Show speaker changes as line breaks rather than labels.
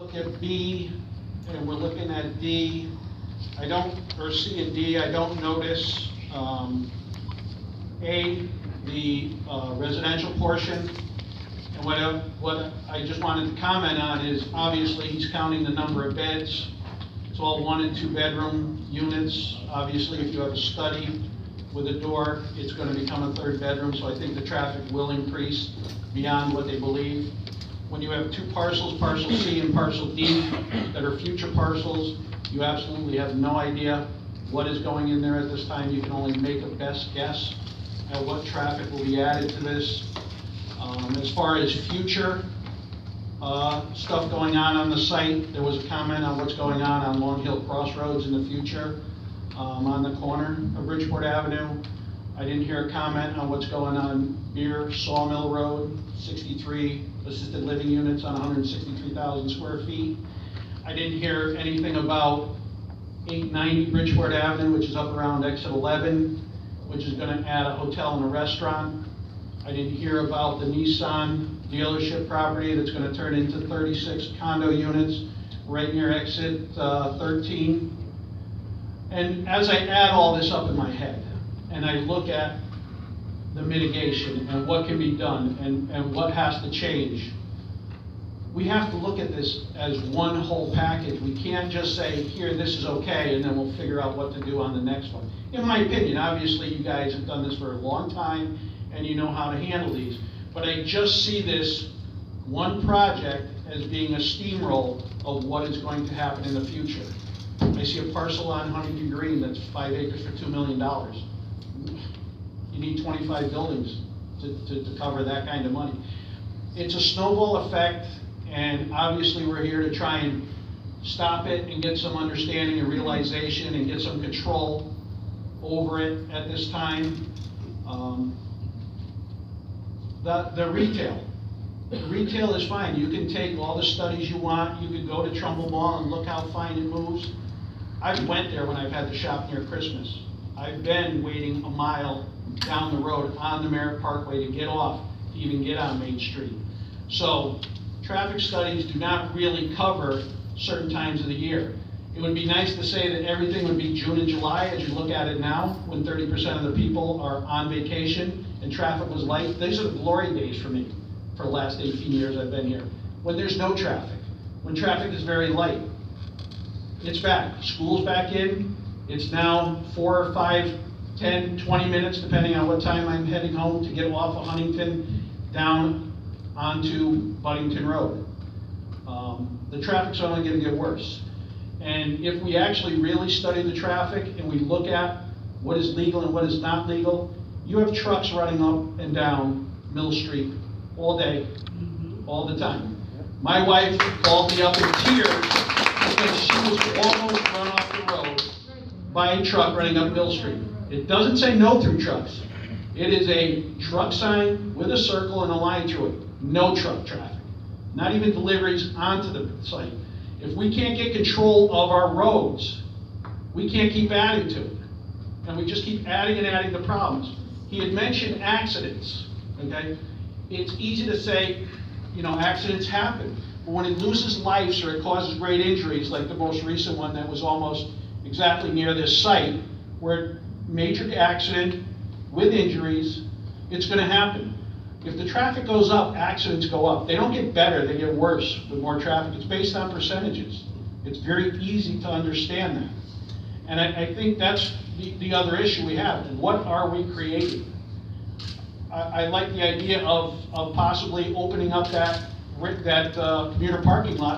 look at B, and we're looking at D, or C and D, I don't notice, A, the residential portion. And what I just wanted to comment on is, obviously, he's counting the number of beds. It's all 1 and 2 bedroom units. Obviously, if you have a study with a door, it's going to become a 3rd bedroom, so I think the traffic will increase beyond what they believe. When you have 2 parcels, parcel C and parcel D, that are future parcels, you absolutely have no idea what is going in there at this time. You can only make a best guess at what traffic will be added to this. As far as future stuff going on the site, there was a comment on what's going on Long Hill Crossroads in the future, on the corner of Bridgeport Avenue. I didn't hear a comment on what's going on Beer Sawmill Road, 63 assisted living units on 163,000 square feet. I didn't hear anything about 890 Bridgeport Avenue, which is up around exit 11, which is going to add a hotel and a restaurant. I didn't hear about the Nissan dealership property that's going to turn into 36 condo units right near exit 13. And as I add all this up in my head, and I look at the mitigation and what can be done and what has to change, we have to look at this as one whole package. We can't just say, here, this is okay, and then we'll figure out what to do on the next one. In my opinion, obviously, you guys have done this for a long time, and you know how to handle these. But I just see this one project as being a steamroll of what is going to happen in the future. I see a parcel on Huntington Green that's 5 acres for $2 million. You need 25 buildings to cover that kind of money. It's a snowball effect, and obviously we're here to try and stop it and get some understanding and realization and get some control over it at this time. The retail. Retail is fine. You can take all the studies you want. You could go to Trumbull Mall and look how fine it moves. I've went there when I've had to shop near Christmas. I've been waiting a mile down the road on the Merritt Parkway to get off to even get on Main Street. So traffic studies do not really cover certain times of the year. It would be nice to say that everything would be June and July as you look at it now, when 30% of the people are on vacation and traffic was light. These are the glory days for me for the last 18 years I've been here. When there's no traffic, when traffic is very light. It's back. School's back in. It's now 4 or 5, 10, 20 minutes, depending on what time I'm heading home, to get off of Huntington down onto Buddington Road. The traffic's only going to get worse. And if we actually really study the traffic and we look at what is legal and what is not legal, you have trucks running up and down Mill Street all day, all the time. My wife called me up in tears because she was almost run off the road by a truck running up Mill Street. It doesn't say no through trucks. It is a truck sign with a circle and a line through it. No truck traffic. Not even deliveries onto the site. If we can't get control of our roads, we can't keep adding to it. And we just keep adding and adding the problems. He had mentioned accidents, okay? It's easy to say, you know, accidents happen. But when it loses lives or it causes great injuries, like the most recent one that was almost exactly near this site, where major accident with injuries, it's gonna happen. If the traffic goes up, accidents go up. They don't get better, they get worse with more traffic. It's based on percentages. It's very easy to understand that. And I think that's the other issue we have. What are we creating? I like the idea of possibly opening up that commuter parking lot